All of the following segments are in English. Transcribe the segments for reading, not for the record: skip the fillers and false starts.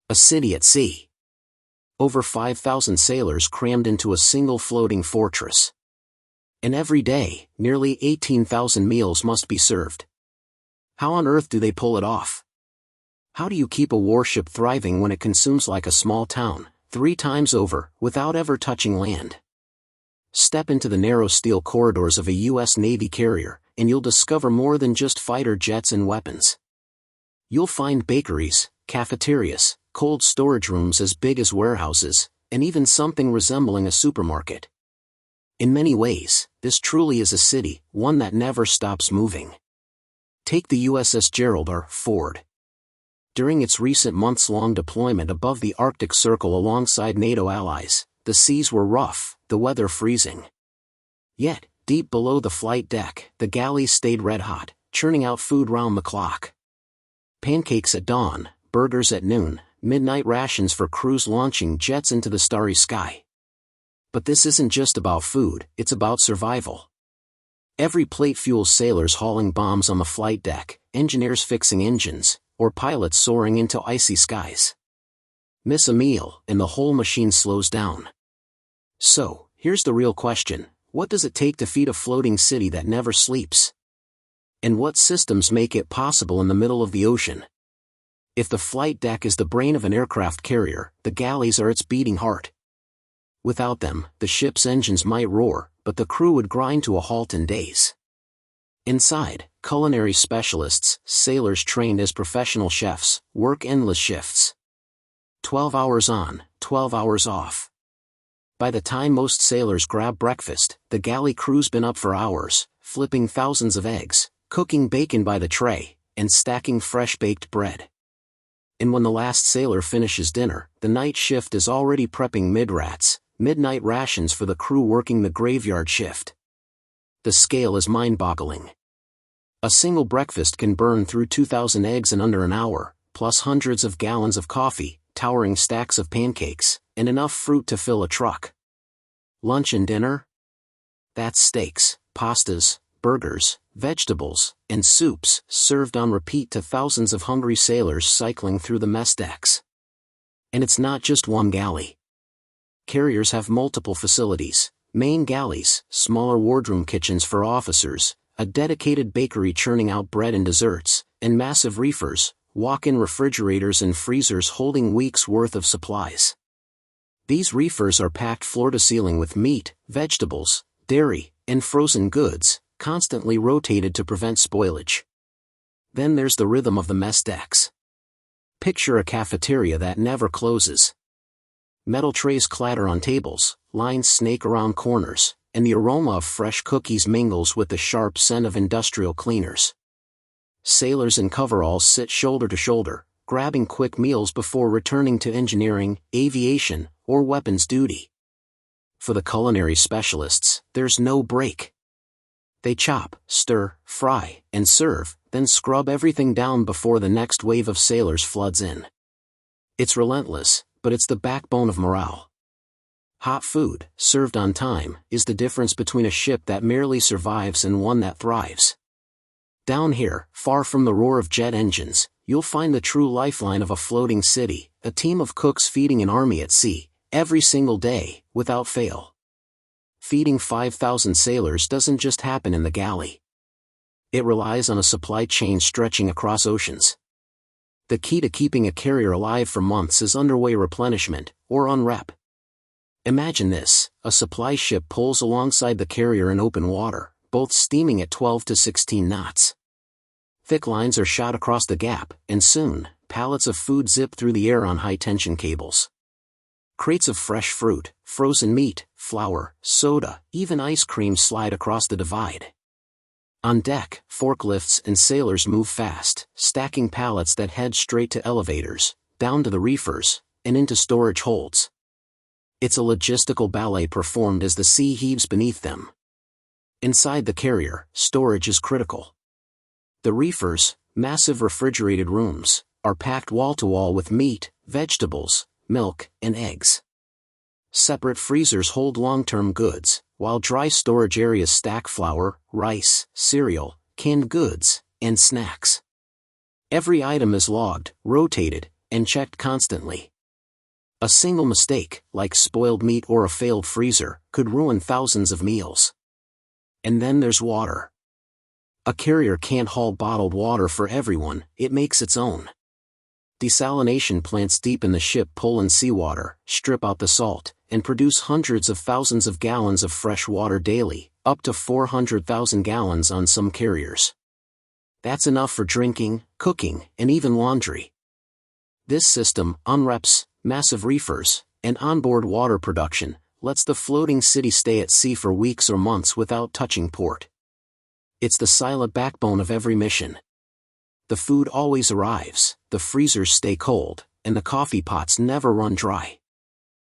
A city at sea. Over 5,000 sailors crammed into a single floating fortress. And every day, nearly 18,000 meals must be served. How on earth do they pull it off? How do you keep a warship thriving when it consumes like a small town, 3 times over, without ever touching land? Step into the narrow steel corridors of a U.S. Navy carrier, and you'll discover more than just fighter jets and weapons. You'll find bakeries, cafeterias, cold storage rooms as big as warehouses, and even something resembling a supermarket. In many ways, this truly is a city, one that never stops moving. Take the USS Gerald R. Ford. During its recent months-long deployment above the Arctic Circle alongside NATO allies, the seas were rough, the weather freezing. Yet, deep below the flight deck, the galleys stayed red-hot, churning out food round the clock. Pancakes at dawn, burgers at noon, midnight rations for crews launching jets into the starry sky. But this isn't just about food, it's about survival. Every plate fuels sailors hauling bombs on the flight deck, engineers fixing engines, or pilots soaring into icy skies. Miss a meal, and the whole machine slows down. So, here's the real question: what does it take to feed a floating city that never sleeps? And what systems make it possible in the middle of the ocean? If the flight deck is the brain of an aircraft carrier, the galleys are its beating heart. Without them, the ship's engines might roar, but the crew would grind to a halt in days. Inside, culinary specialists, sailors trained as professional chefs, work endless shifts. 12 hours on, 12 hours off. By the time most sailors grab breakfast, the galley crew's been up for hours, flipping thousands of eggs, cooking bacon by the tray, and stacking fresh-baked bread. And when the last sailor finishes dinner, the night shift is already prepping midrats, midnight rations for the crew working the graveyard shift. The scale is mind-boggling. A single breakfast can burn through 2,000 eggs in under an hour, plus hundreds of gallons of coffee, towering stacks of pancakes, and enough fruit to fill a truck. Lunch and dinner? That's steaks, pastas, burgers, vegetables, and soups, served on repeat to thousands of hungry sailors cycling through the mess decks. And it's not just one galley. Carriers have multiple facilities: main galleys, smaller wardroom kitchens for officers, a dedicated bakery churning out bread and desserts, and massive reefers, walk-in refrigerators and freezers holding weeks' worth of supplies. These reefers are packed floor-to-ceiling with meat, vegetables, dairy, and frozen goods, constantly rotated to prevent spoilage. Then there's the rhythm of the mess decks. Picture a cafeteria that never closes. Metal trays clatter on tables, lines snake around corners, and the aroma of fresh cookies mingles with the sharp scent of industrial cleaners. Sailors in coveralls sit shoulder to shoulder, grabbing quick meals before returning to engineering, aviation, or weapons duty. For the culinary specialists, there's no break. They chop, stir, fry, and serve, then scrub everything down before the next wave of sailors floods in. It's relentless, but it's the backbone of morale. Hot food, served on time, is the difference between a ship that merely survives and one that thrives. Down here, far from the roar of jet engines, you'll find the true lifeline of a floating city, a team of cooks feeding an army at sea, every single day, without fail. Feeding 5,000 sailors doesn't just happen in the galley. It relies on a supply chain stretching across oceans. The key to keeping a carrier alive for months is underway replenishment, or unrep. Imagine this: a supply ship pulls alongside the carrier in open water, both steaming at 12 to 16 knots. Thick lines are shot across the gap, and soon, pallets of food zip through the air on high-tension cables. Crates of fresh fruit, frozen meat, flour, soda, even ice cream slide across the divide. On deck, forklifts and sailors move fast, stacking pallets that head straight to elevators, down to the reefers, and into storage holds. It's a logistical ballet performed as the sea heaves beneath them. Inside the carrier, storage is critical. The reefers, massive refrigerated rooms, are packed wall-to-wall with meat, vegetables, milk, and eggs. Separate freezers hold long-term goods, while dry storage areas stack flour, rice, cereal, canned goods, and snacks. Every item is logged, rotated, and checked constantly. A single mistake, like spoiled meat or a failed freezer, could ruin thousands of meals. And then there's water. A carrier can't haul bottled water for everyone, it makes its own. Desalination plants deep in the ship pull in seawater, strip out the salt, and produce hundreds of thousands of gallons of fresh water daily, up to 400,000 gallons on some carriers. That's enough for drinking, cooking, and even laundry. This system, UNREPs, massive reefers, and onboard water production, lets the floating city stay at sea for weeks or months without touching port. It's the silent backbone of every mission. The food always arrives, the freezers stay cold, and the coffee pots never run dry.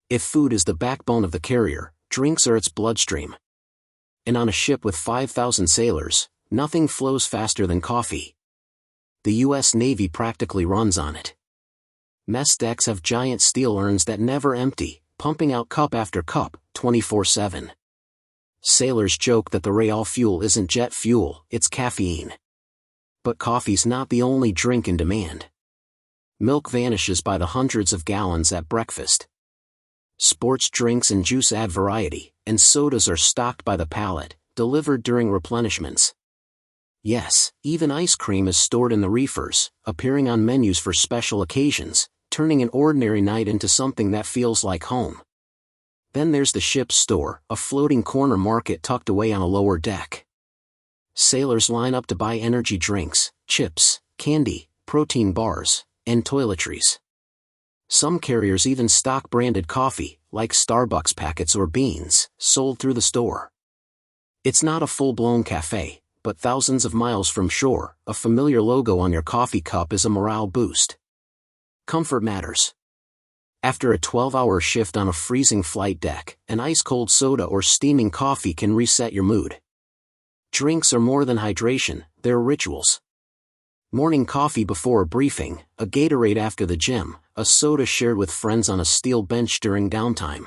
If food is the backbone of the carrier, drinks are its bloodstream. And on a ship with 5,000 sailors, nothing flows faster than coffee. The U.S. Navy practically runs on it. Mess decks have giant steel urns that never empty, pumping out cup after cup, 24/7. Sailors joke that the rail fuel isn't jet fuel, it's caffeine. But coffee's not the only drink in demand. Milk vanishes by the hundreds of gallons at breakfast. Sports drinks and juice add variety, and sodas are stocked by the pallet, delivered during replenishments. Yes, even ice cream is stored in the reefers, appearing on menus for special occasions, turning an ordinary night into something that feels like home. Then there's the ship's store, a floating corner market tucked away on a lower deck. Sailors line up to buy energy drinks, chips, candy, protein bars, and toiletries. Some carriers even stock branded coffee, like Starbucks packets or beans, sold through the store. It's not a full-blown cafe, but thousands of miles from shore, a familiar logo on your coffee cup is a morale boost. Comfort matters. After a 12-hour shift on a freezing flight deck, an ice-cold soda or steaming coffee can reset your mood. Drinks are more than hydration, they're rituals. Morning coffee before a briefing, a Gatorade after the gym, a soda shared with friends on a steel bench during downtime.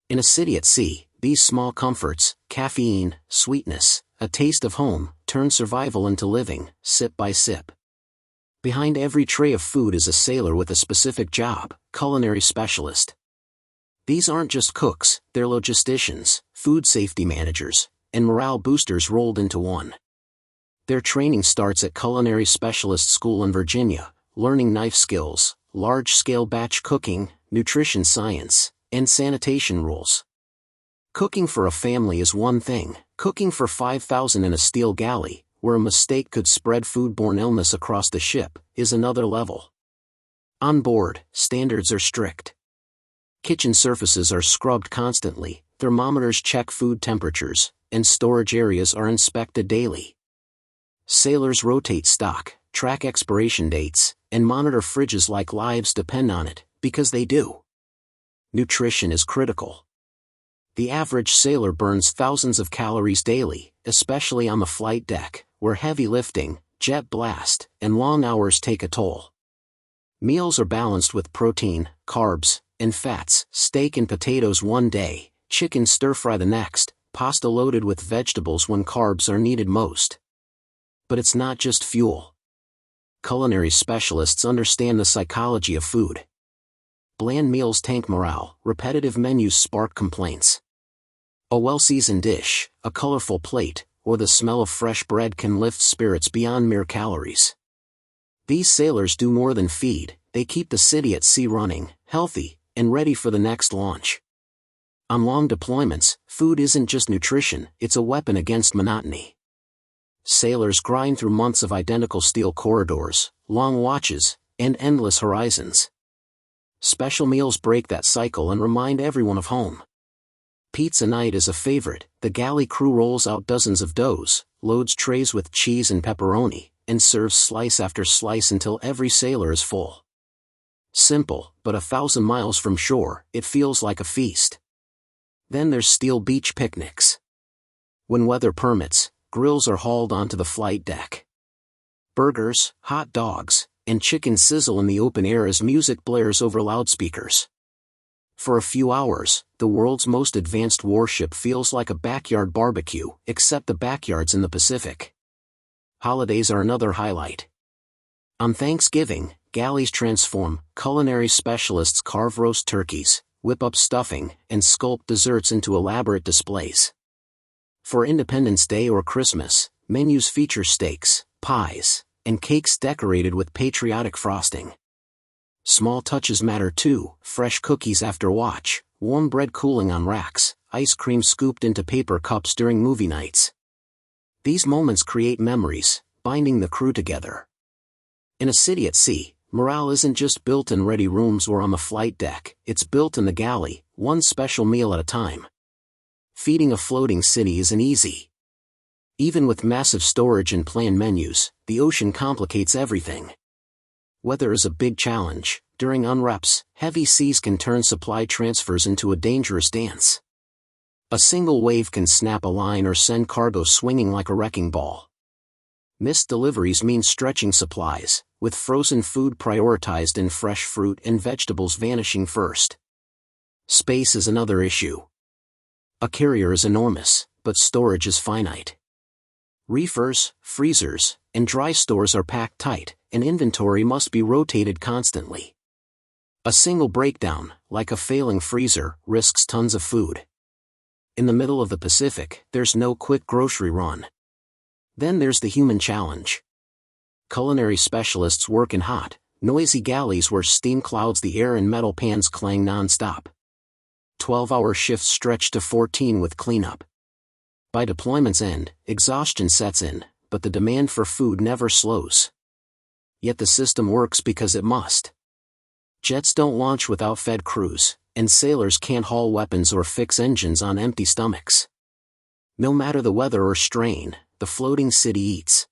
In a city at sea, these small comforts, caffeine, sweetness, a taste of home, turn survival into living, sip by sip. Behind every tray of food is a sailor with a specific job, culinary specialist. These aren't just cooks, they're logisticians, food safety managers, and morale boosters rolled into one. Their training starts at Culinary Specialist School in Virginia, learning knife skills, large-scale batch cooking, nutrition science, and sanitation rules. Cooking for a family is one thing, cooking for 5,000 in a steel galley, where a mistake could spread foodborne illness across the ship, is another level. On board, standards are strict. Kitchen surfaces are scrubbed constantly, thermometers check food temperatures, and storage areas are inspected daily. Sailors rotate stock, track expiration dates, and monitor fridges like lives depend on it, because they do. Nutrition is critical. The average sailor burns thousands of calories daily, especially on the flight deck, where heavy lifting, jet blast, and long hours take a toll. Meals are balanced with protein, carbs, and fats, steak and potatoes one day, chicken stir-fry the next, pasta loaded with vegetables when carbs are needed most. But it's not just fuel. Culinary specialists understand the psychology of food. Bland meals tank morale, repetitive menus spark complaints. A well-seasoned dish, a colorful plate, or the smell of fresh bread can lift spirits beyond mere calories. These sailors do more than feed, they keep the city at sea running, healthy, and ready for the next launch. On long deployments, food isn't just nutrition, it's a weapon against monotony. Sailors grind through months of identical steel corridors, long watches, and endless horizons. Special meals break that cycle and remind everyone of home. Pizza night is a favorite, the galley crew rolls out dozens of doughs, loads trays with cheese and pepperoni, and serves slice after slice until every sailor is full. Simple, but 1,000 miles from shore, it feels like a feast. Then there's steel beach picnics. When weather permits, grills are hauled onto the flight deck. Burgers, hot dogs, and chicken sizzle in the open air as music blares over loudspeakers. For a few hours, the world's most advanced warship feels like a backyard barbecue, except the backyard's in the Pacific. Holidays are another highlight. On Thanksgiving, galleys transform, culinary specialists carve roast turkeys, whip up stuffing, and sculpt desserts into elaborate displays. For Independence Day or Christmas, menus feature steaks, pies, and cakes decorated with patriotic frosting. Small touches matter too: fresh cookies after watch, warm bread cooling on racks, ice cream scooped into paper cups during movie nights. These moments create memories, binding the crew together. In a city at sea, morale isn't just built in ready rooms or on the flight deck, it's built in the galley, one special meal at a time. Feeding a floating city isn't easy. Even with massive storage and planned menus, the ocean complicates everything. Weather is a big challenge. During unreps, heavy seas can turn supply transfers into a dangerous dance. A single wave can snap a line or send cargo swinging like a wrecking ball. Missed deliveries mean stretching supplies, with frozen food prioritized and fresh fruit and vegetables vanishing first. Space is another issue. A carrier is enormous, but storage is finite. Reefers, freezers, and dry stores are packed tight, and inventory must be rotated constantly. A single breakdown, like a failing freezer, risks tons of food. In the middle of the Pacific, there's no quick grocery run. Then there's the human challenge. Culinary specialists work in hot, noisy galleys where steam clouds the air and metal pans clang non-stop. 12-hour shifts stretch to 14 with cleanup. By deployment's end, exhaustion sets in, but the demand for food never slows. Yet the system works because it must. Jets don't launch without fed crews, and sailors can't haul weapons or fix engines on empty stomachs. No matter the weather or strain, the floating city eats.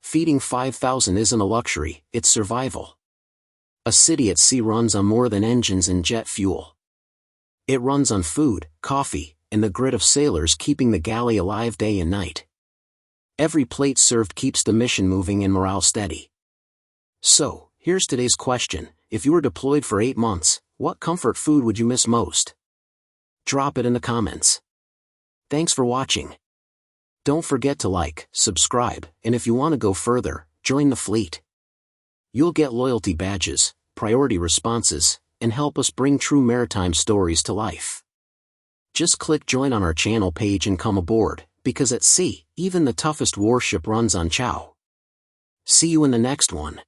Feeding 5,000 isn't a luxury, it's survival. A city at sea runs on more than engines and jet fuel. It runs on food, coffee, and the grit of sailors keeping the galley alive day and night. Every plate served keeps the mission moving and morale steady. So, here's today's question: if you were deployed for 8 months, what comfort food would you miss most? Drop it in the comments. Thanks for watching. Don't forget to like, subscribe, and if you want to go further, join the fleet. You'll get loyalty badges, priority responses, and help us bring true maritime stories to life. Just click join on our channel page and come aboard, because at sea, even the toughest warship runs on chow. See you in the next one.